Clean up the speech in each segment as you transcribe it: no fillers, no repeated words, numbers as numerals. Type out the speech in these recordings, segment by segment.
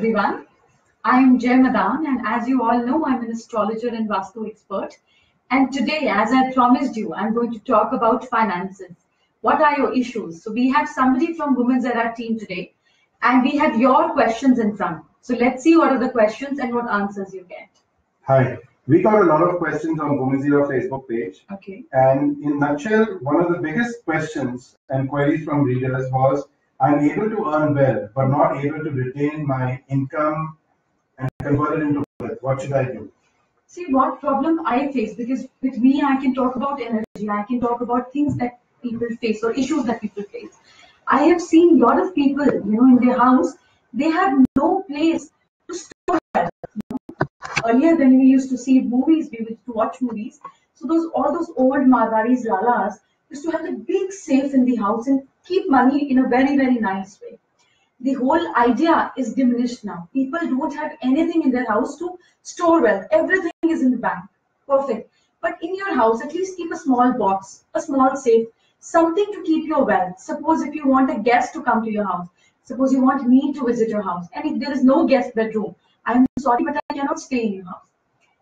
everyone. I am Madaan, and as you all know, I'm an astrologer and Vastu expert. And today, as I promised you, I'm going to talk about finances. What are your issues? So we have somebody from Women's Era team today, and we have your questions in front. So let's see what are the questions and what answers you get. Hi. We got a lot of questions on Women's Era Facebook page. Okay. And in a nutshell, one of the biggest questions and queries from readers was, I'm able to earn well, but not able to retain my income and convert it into wealth. What should I do? See what problem I face, because with me I can talk about energy, I can talk about things that people face or issues that people face. I have seen a lot of people, in their house, they have no place to store wealth. Earlier when we used to see movies, we used to watch movies. So all those old Marwaris, Lalas used to have a big safe in the house and keep money in a very, very nice way. The whole idea is diminished now. People don't have anything in their house to store wealth. Everything is in the bank. Perfect. But in your house, at least keep a small box, a small safe, something to keep your wealth. Suppose if you want a guest to come to your house, suppose you want me to visit your house, and if there is no guest bedroom, I'm sorry, but I cannot stay in your house.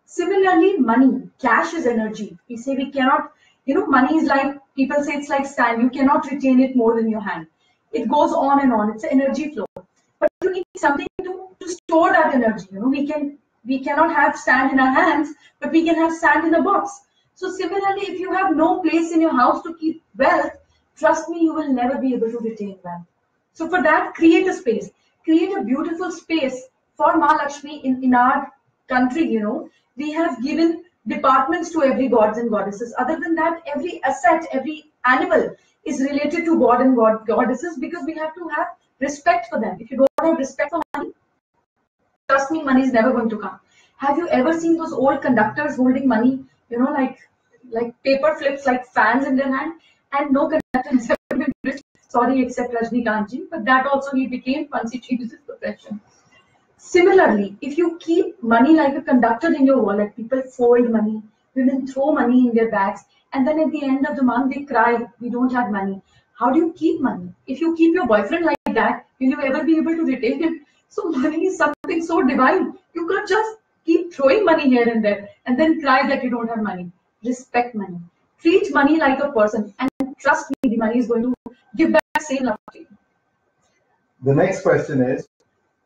Similarly, money, cash is energy. We say we cannot, money is like, people say it's like sand. You cannot retain it more than your hand. It goes on and on. It's an energy flow. But you need something to store that energy. We cannot have sand in our hands, but we can have sand in a box. So similarly, if you have no place in your house to keep wealth, trust me, you will never be able to retain wealth. So for that, create a space. Create a beautiful space for Mahalakshmi in our country. We have given departments to every gods and goddesses. Other than that, every asset, every animal is related to god and goddesses, because we have to have respect for them. If you don't have respect for money, trust me, money is never going to come. Have you ever seen those old conductors holding money, like paper flips, like fans in their hand? And no conductor has ever been rich, sorry, except Rajnikantji, but that also he became once he changed his profession. Similarly, if you keep money like a conductor in your wallet, people fold money, women throw money in their bags, and then at the end of the month they cry, we don't have money. How do you keep money? If you keep your boyfriend like that, will you ever be able to retain him? So money is something so divine. You can't just keep throwing money here and there and then cry that you don't have money. Respect money. Treat money like a person, and trust me, the money is going to give back same love to you. The next question is,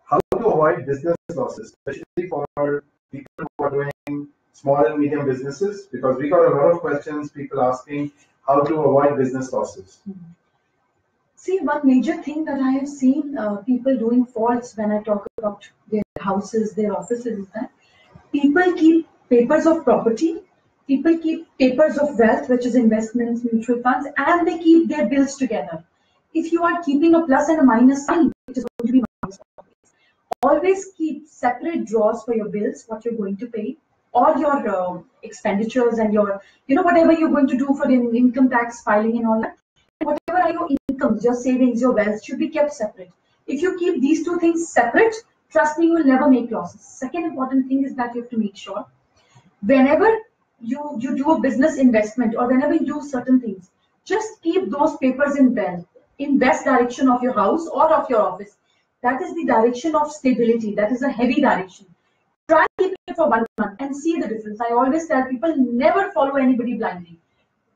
how to avoid business losses, especially for people who are doing small and medium businesses? Because we got a lot of questions, people asking how to avoid business losses. See, one major thing that I have seen people doing false when I talk about their houses, their offices, is that people keep papers of property, people keep papers of wealth, which is investments, mutual funds, and they keep their bills together. If you are keeping a plus and a minus sign, it is going to be minus. Always keep separate drawers for your bills, what you're going to pay, or your expenditures and your, whatever you're going to do for income tax filing and all that. Whatever are your incomes, your savings, your wealth should be kept separate. If you keep these two things separate, trust me, you will never make losses. Second important thing is that you have to make sure whenever you do a business investment or whenever you do certain things, just keep those papers in best direction of your house or of your office. That is the direction of stability. That is a heavy direction. Try keeping it for 1 month and see the difference. I always tell people, never follow anybody blindly.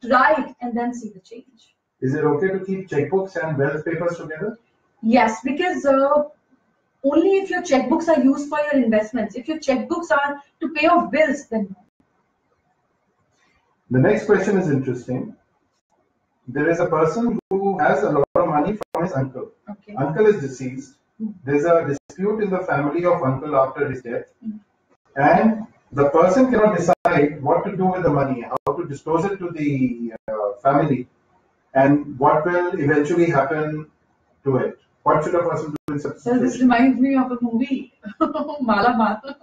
Try it and then see the change. Is it okay to keep checkbooks and wealth papers together? Yes, because only if your checkbooks are used for your investments. If your checkbooks are to pay off bills, then no. The next question is interesting. There is a person who has a lot of money from his uncle. Okay. Uncle is deceased. There's a dispute in the family of uncle after his death. And the person cannot decide what to do with the money, how to dispose it to the family, and what will eventually happen to it. What should a person do in such a situation? This reminds me of a movie, Mala Mala.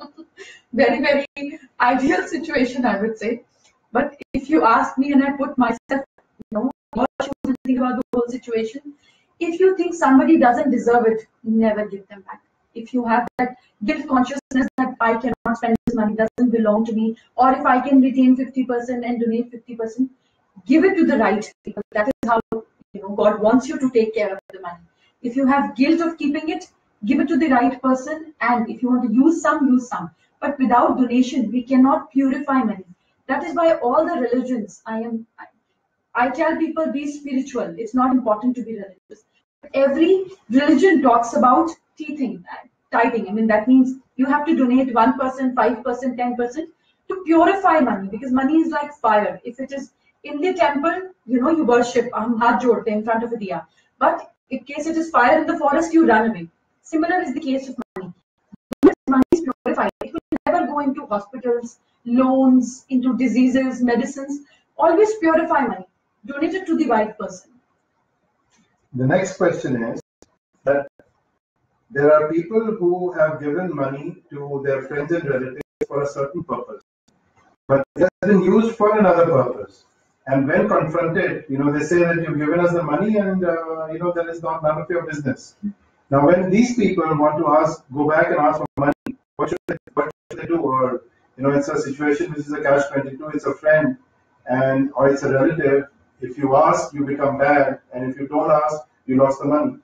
Very, very ideal situation, I would say. But if you ask me and I put myself, what should you think about the whole situation? If you think somebody doesn't deserve it, never give them back. If you have that guilt consciousness that I cannot spend this money, doesn't belong to me, or if I can retain 50% and donate 50%, give it to the right people. That is how God wants you to take care of the money. If you have guilt of keeping it, give it to the right person, and if you want to use some, use some. But without donation, we cannot purify money. That is why all the religions, I tell people, be spiritual. It's not important to be religious. Every religion talks about teething, tithing. I mean, that means you have to donate 1%, 5%, 10% to purify money, because money is like fire. If it is in the temple, you worship, haath jodte in front of a diya. But in case it is fire in the forest, you run away. Similar is the case of money. Once money is purified, it will never go into hospitals, loans, into diseases, medicines. Always purify money. Donate it to the right person. The next question is that there are people who have given money to their friends and relatives for a certain purpose, but it has been used for another purpose. And when confronted, they say that you've given us the money and, that is none of your business. Now, when these people want to go back and ask for money, what should they do? Or, it's a situation which is a catch-22, it's a friend or it's a relative. If you ask, you become bad, and if you don't ask, you lost the money.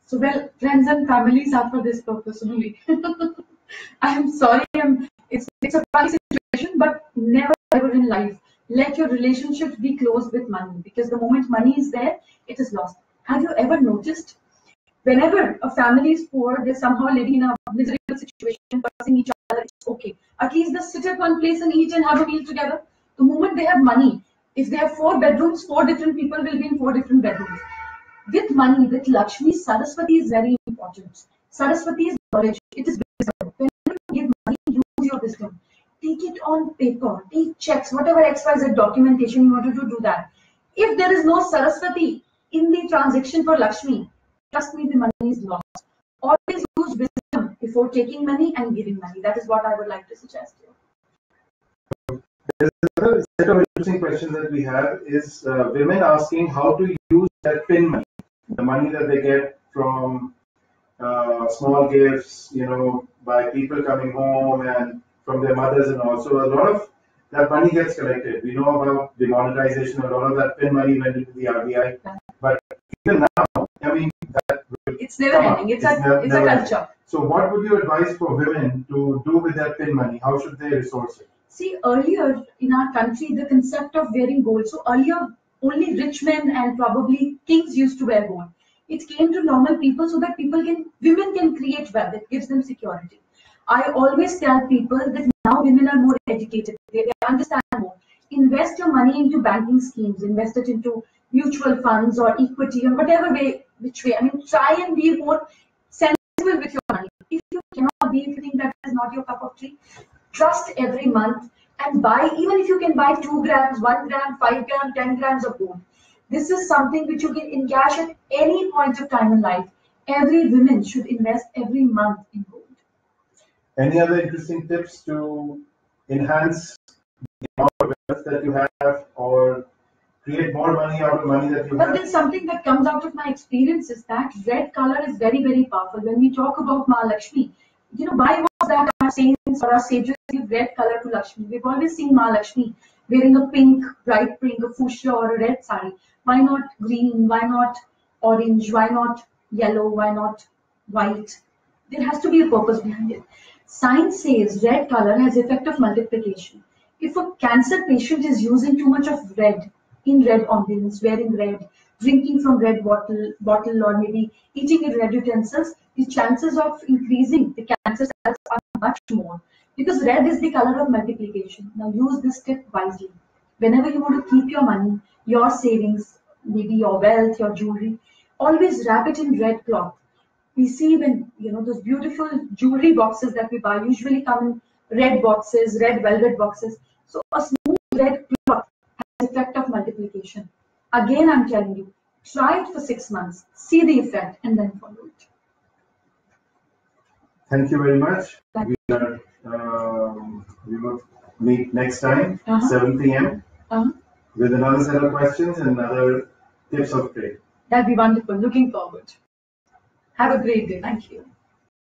So, well, friends and families are for this purpose only. I am sorry, it's a funny situation, but never ever in life let your relationships be close with money, because the moment money is there, it is lost. Have you ever noticed, whenever a family is poor, they're somehow living in a miserable situation, cursing each other, it's okay. At least just sit at one place and eat and have a meal together. The moment they have money, if they have 4 bedrooms, 4 different people will be in 4 different bedrooms. With money, with Lakshmi, Saraswati is very important. Saraswati is knowledge. It is wisdom. Whenever you give money, use your wisdom. Take it on paper. Take checks, whatever XYZ documentation you want to do that. If there is no Saraswati in the transaction for Lakshmi, trust me, the money is lost. Always use wisdom before taking money and giving money. That is what I would like to suggest you. There's another set of interesting questions that we have is women asking how to use their PIN money, the money that they get from small gifts, by people coming home and from their mothers and all. So a lot of that money gets collected. We know about demonetization, a lot of that PIN money went into the RBI. But even now, it's never ending. It's a culture. So what would you advise for women to do with their PIN money? How should they resource it? See, earlier in our country, the concept of wearing gold. So earlier, only rich men and probably kings used to wear gold. It came to normal people so that women can create wealth. It gives them security. I always tell people that now women are more educated. They understand more. Invest your money into banking schemes. Invest it into mutual funds or equity or whatever which way. Try and be more sensible with your money. If you cannot be, if you think that is not your cup of tea, trust every month and buy, even if you can buy 2 grams, 1 gram, 5 gram, 10 grams of gold. This is something which you can encash at any point of time in life. Every woman should invest every month in gold. Any other interesting tips to enhance the amount of wealth that you have or create more money out of money that you have? But there's something that comes out of my experience is that red color is very, very powerful. When we talk about Mahalakshmi, why was that our saints or our sages give red color to Lakshmi? We've always seen Mahalakshmi wearing a pink, bright pink, a fuchsia or a red sari. Why not green? Why not orange? Why not yellow? Why not white? There has to be a purpose behind it. Science says red color has effect of multiplication. If a cancer patient is using too much of red, in red ambience, wearing red, drinking from red bottle or maybe eating in red utensils, the chances of increasing the cancer cells are much more, because red is the color of multiplication. Now use this tip wisely. Whenever you want to keep your money, your savings, maybe your wealth, your jewelry, always wrap it in red cloth. We see when, those beautiful jewelry boxes that we buy usually come in red boxes, red velvet boxes. So a smooth red cloth has effect of multiplication. Again, I'm telling you, try it for 6 months, see the effect, and then follow it. Thank you very much. We will meet next time, 7 p.m. With another set of questions and other tips of trade. That'd be wonderful. Looking forward. Have a great day. Thank you.